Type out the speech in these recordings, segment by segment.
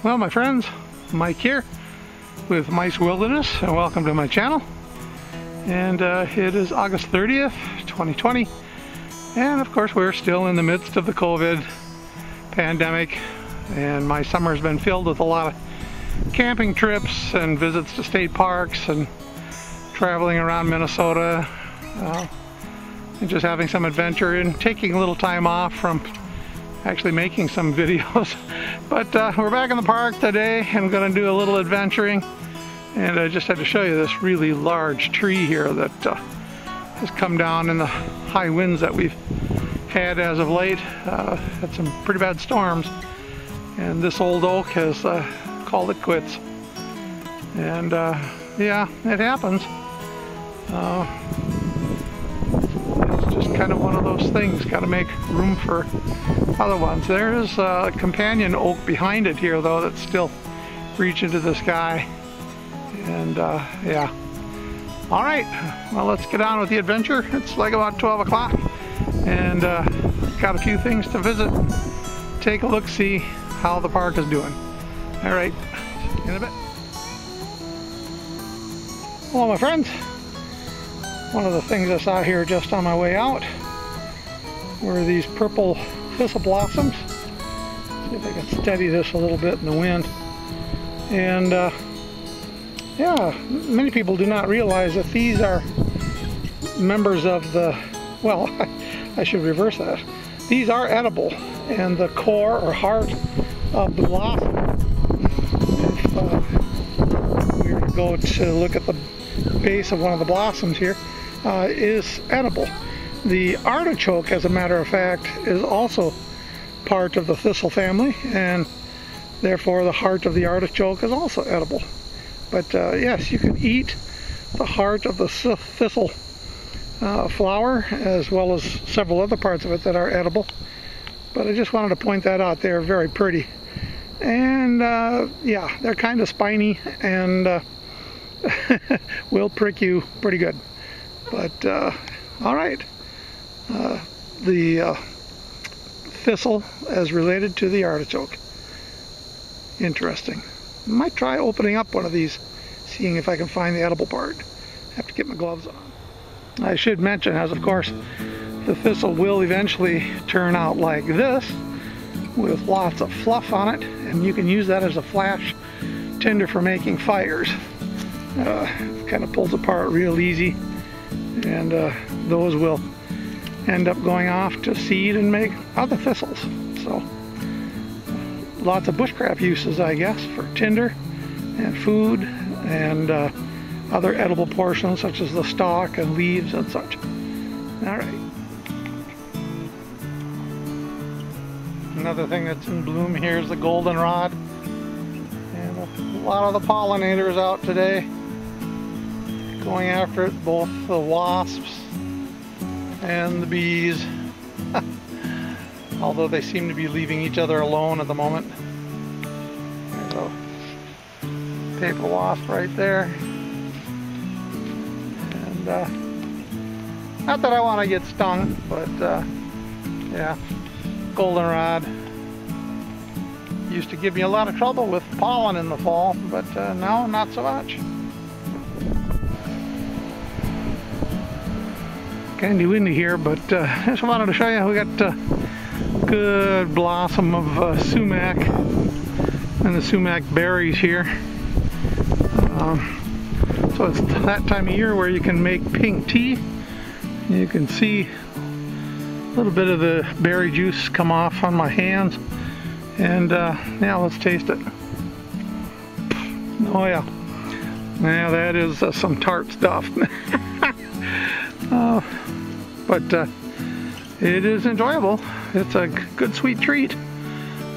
Well, my friends, Mike here with Mike's Wilderness, and welcome to my channel. And it is August 30th, 2020, and of course we're still in the midst of the COVID pandemic, and my summer has been filled with a lot of camping trips and visits to state parks and traveling around Minnesota, and just having some adventure and taking a little time off from actually making some videos. But we're back in the park today and I'm going to do a little adventuring, and I just had to show you this really large tree here that has come down in the high winds that we've had as of late. Had some pretty bad storms, and this old oak has called it quits. And yeah, it happens. It's just kind of one of those things, got to make room for other ones. There is a companion oak behind it here though that's still reaching to the sky. And yeah. Alright, well, let's get on with the adventure. It's like about 12 o'clock and got a few things to visit. Take a look, see how the park is doing. Alright, in a bit. Hello my friends. One of the things I saw here just on my way out were these purple thistle blossoms. See if I can steady this a little bit in the wind. And yeah, many people do not realize that these are members of the, well, I should reverse that. These are edible, and the core or heart of the blossom, if we were to go to look at the base of one of the blossoms here, is edible. The artichoke, as a matter of fact, is also part of the thistle family, and therefore the heart of the artichoke is also edible. But yes, you can eat the heart of the thistle flower, as well as several other parts of it that are edible. But I just wanted to point that out. They're very pretty, and yeah, they're kind of spiny and will prick you pretty good. But all right, the thistle as related to the artichoke. Interesting. Might try opening up one of these, seeing if I can find the edible part. Have to get my gloves on. I should mention, as of course, the thistle will eventually turn out like this, with lots of fluff on it, and you can use that as a flash tinder for making fires. Kind of pulls apart real easy, and those will end up going off to seed and make other thistles. So lots of bushcraft uses, I guess, for tinder and food and other edible portions such as the stalk and leaves and such. Alright. Another thing that's in bloom here is the goldenrod, and a lot of the pollinators out today going after it, both the wasps and the bees. Although they seem to be leaving each other alone at the moment. There's a paper wasp right there. And not that I want to get stung, but yeah, goldenrod used to give me a lot of trouble with pollen in the fall, but now not so much. Kind of windy here, but I just wanted to show you we got good blossom of sumac and the sumac berries here. So it's that time of year where you can make pink tea. You can see a little bit of the berry juice come off on my hands, and yeah, let's taste it. Oh yeah, yeah, that is some tart stuff. But it is enjoyable. It's a good sweet treat.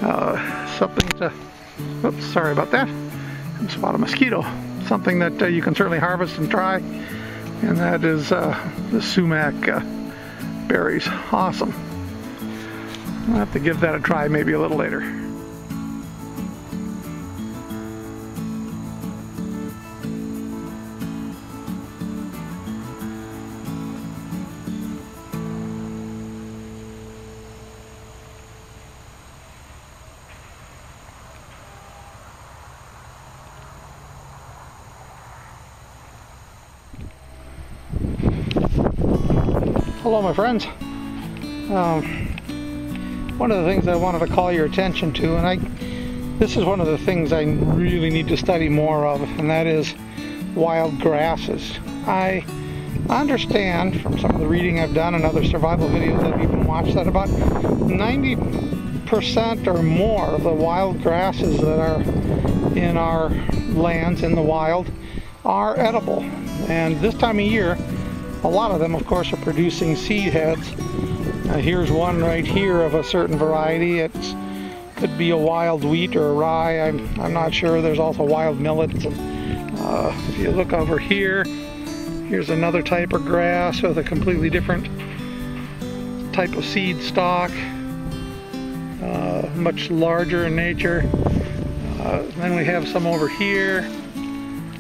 Something to, oops, sorry about that. I spot a mosquito. Something that you can certainly harvest and try, and that is the sumac berries. Awesome. I'll have to give that a try maybe a little later. Hello my friends. One of the things I wanted to call your attention to, and this is one of the things I really need to study more of, and that is wild grasses. I understand from some of the reading I've done and other survival videos I've even watched that about 90% or more of the wild grasses that are in our lands in the wild are edible. And this time of year, a lot of them of course are producing seed heads. Here's one right here of a certain variety. It could be a wild wheat or a rye. I'm not sure. There's also wild millets. And, if you look over here, here's another type of grass with a completely different type of seed stalk, much larger in nature. Then we have some over here.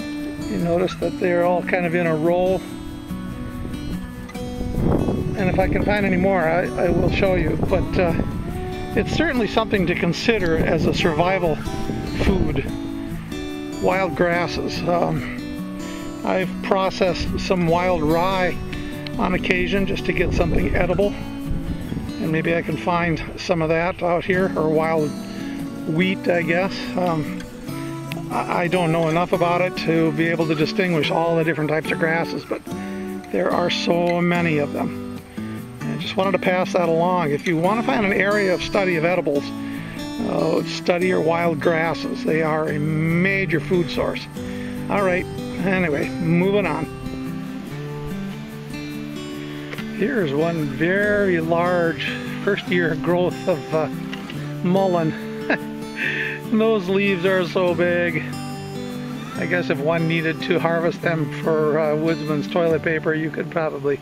You notice that they're all kind of in a row. And if I can find any more, I will show you. But it's certainly something to consider as a survival food. Wild grasses. I've processed some wild rye on occasion just to get something edible. And maybe I can find some of that out here, or wild wheat, I guess. I don't know enough about it to be able to distinguish all the different types of grasses, but there are so many of them. I just wanted to pass that along. If you want to find an area of study of edibles, study your wild grasses. They are a major food source. All right, anyway, moving on. Here's one very large first year growth of mullein. Those leaves are so big. I guess if one needed to harvest them for Woodsman's toilet paper, you could probably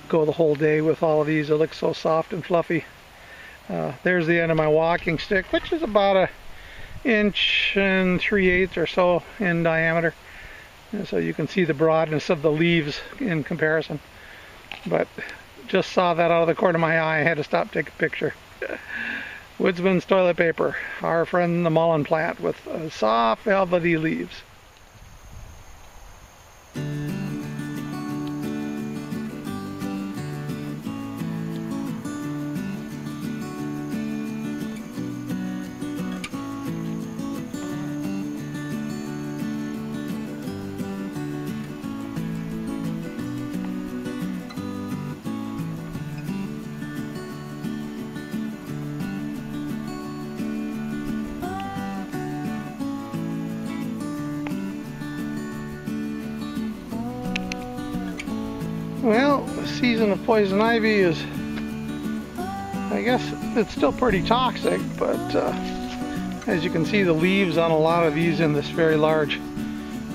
go the whole day with all of these. They look so soft and fluffy. There's the end of my walking stick, which is about 1 3/8 inches or so in diameter. And so you can see the broadness of the leaves in comparison. But just saw that out of the corner of my eye. I had to stop, take a picture. Woodsman's toilet paper, our friend the mullein plant with soft velvety leaves. Well, the season of poison ivy is, I guess it's still pretty toxic, but as you can see, the leaves on a lot of these in this very large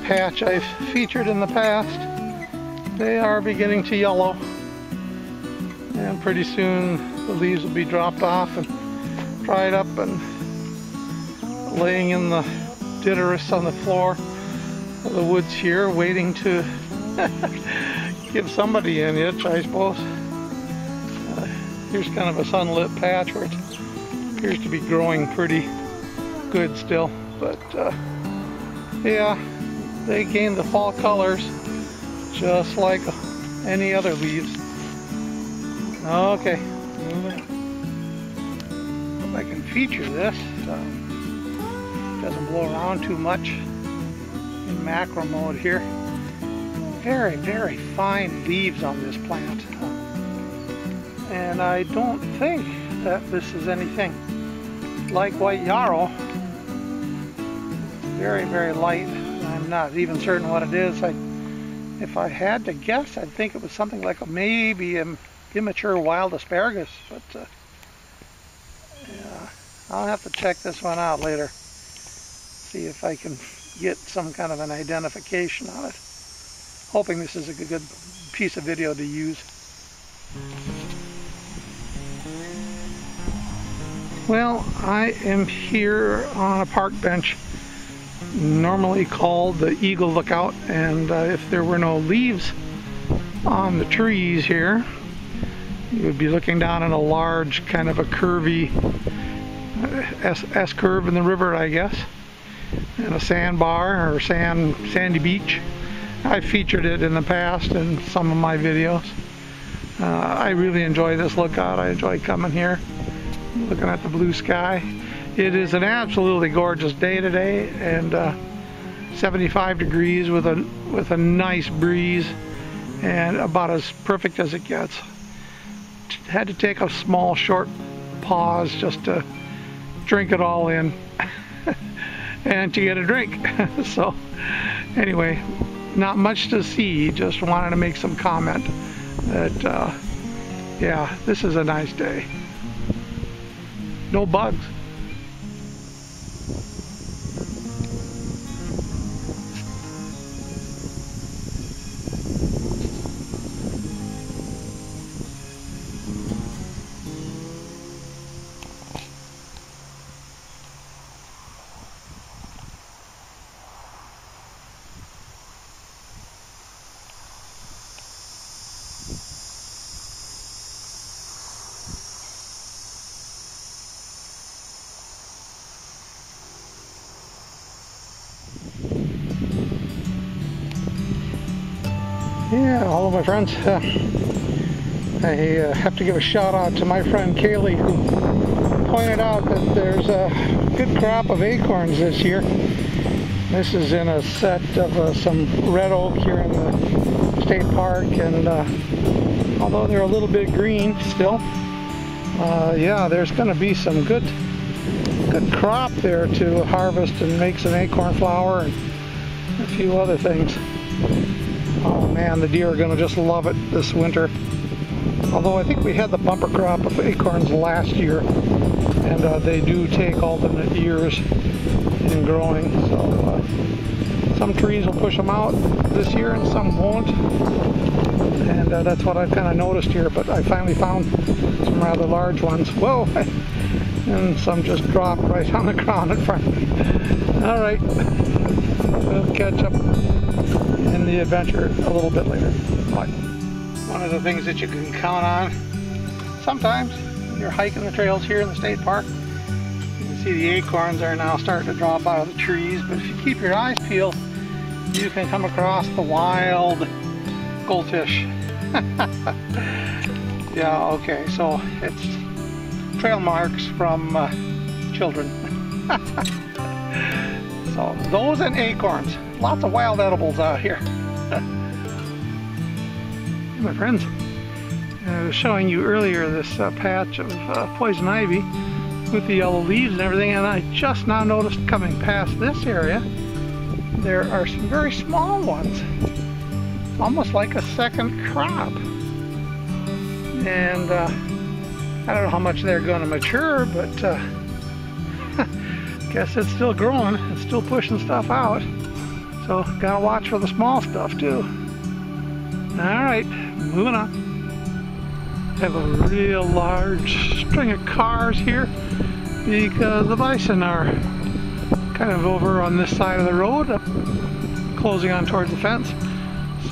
patch I've featured in the past, they are beginning to yellow. And pretty soon the leaves will be dropped off and dried up and laying in the ditterus on the floor of the woods here, waiting to give somebody an itch, I suppose. Here's kind of a sunlit patch where it appears to be growing pretty good still. But yeah, they gain the fall colors just like any other leaves. Okay, moving on. If I can feature this, doesn't blow around too much in macro mode here. Very, very fine leaves on this plant. And I don't think that this is anything like white yarrow. Very, very light. I'm not even certain what it is. If I had to guess, I'd think it was something like maybe an immature wild asparagus. But yeah, I'll have to check this one out later. See if I can get some kind of an identification on it. Hoping this is a good piece of video to use. Well, I am here on a park bench, normally called the Eagle Lookout, and if there were no leaves on the trees here, you would be looking down on a large, kind of a curvy S-curve in the river, I guess, and a sandbar or sandy beach. I've featured it in the past in some of my videos. I really enjoy this lookout. I enjoy coming here, looking at the blue sky. It is an absolutely gorgeous day today, and 75 degrees with a nice breeze, and about as perfect as it gets. Had to take a small short pause just to drink it all in and to get a drink. So anyway, not much to see, just wanted to make some comment that yeah, this is a nice day. No bugs. Yeah, hello my friends. I have to give a shout out to my friend Kaylee, who pointed out that there's a good crop of acorns this year. This is in a set of some red oak here in the state park, and although they're a little bit green still, yeah, there's going to be some good crop there to harvest and make some acorn flour and a few other things. Oh man, the deer are going to just love it this winter. Although I think we had the bumper crop of acorns last year, and they do take alternate years in growing. So some trees will push them out this year and some won't. And that's what I've kind of noticed here, but I finally found some rather large ones. Whoa! And some just dropped right on the ground in front of me. All right, we'll catch up in the adventure a little bit later. Bye. One of the things that you can count on sometimes when you're hiking the trails here in the state park, you can see the acorns are now starting to drop out of the trees, but if you keep your eyes peeled, you can come across the wild goldfish. Yeah, okay, so it's trail marks from children. So those and acorns. Lots of wild edibles out here. My friends, I was showing you earlier this patch of poison ivy with the yellow leaves and everything, and I just now noticed coming past this area there are some very small ones, almost like a second crop. And I don't know how much they're going to mature, but guess it's still growing, it's still pushing stuff out. So gotta watch for the small stuff too. Alright, moving on. I have a real large string of cars here because the bison are kind of over on this side of the road, closing on towards the fence.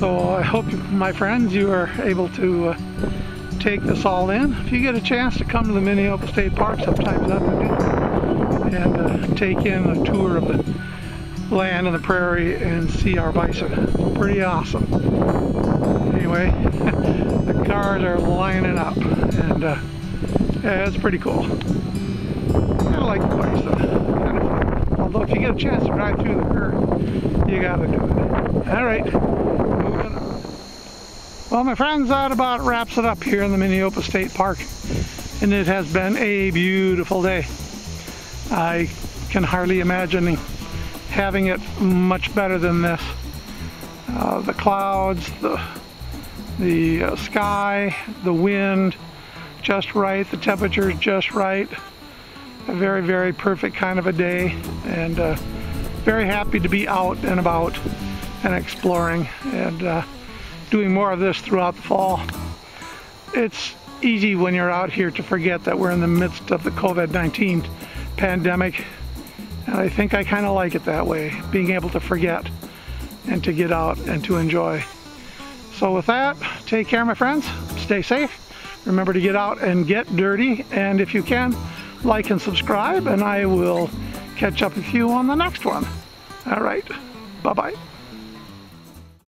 So I hope, my friends, you are able to take this all in. If you get a chance to come to the Minneopa State Park sometime this afternoon and take in a tour of the land and the prairie and see our bison. Pretty awesome. Anyway, the cars are lining up, and yeah, it's pretty cool. I like the bison. Kind of fun. Although if you get a chance to drive through the curve, you gotta do it. Alright, moving on. Well, my friends, that about wraps it up here in the Minneopa State Park, and it has been a beautiful day. I can hardly imagine having it much better than this. The clouds, the sky, the wind, just right, the temperature just right. A very, very perfect kind of a day, and very happy to be out and about and exploring and doing more of this throughout the fall. It's easy when you're out here to forget that we're in the midst of the COVID-19 pandemic. And I think I kind of like it that way, being able to forget and to get out and to enjoy. So with that, take care, my friends. Stay safe. Remember to get out and get dirty. And if you can, like and subscribe, and I will catch up with you on the next one. All right. Bye-bye.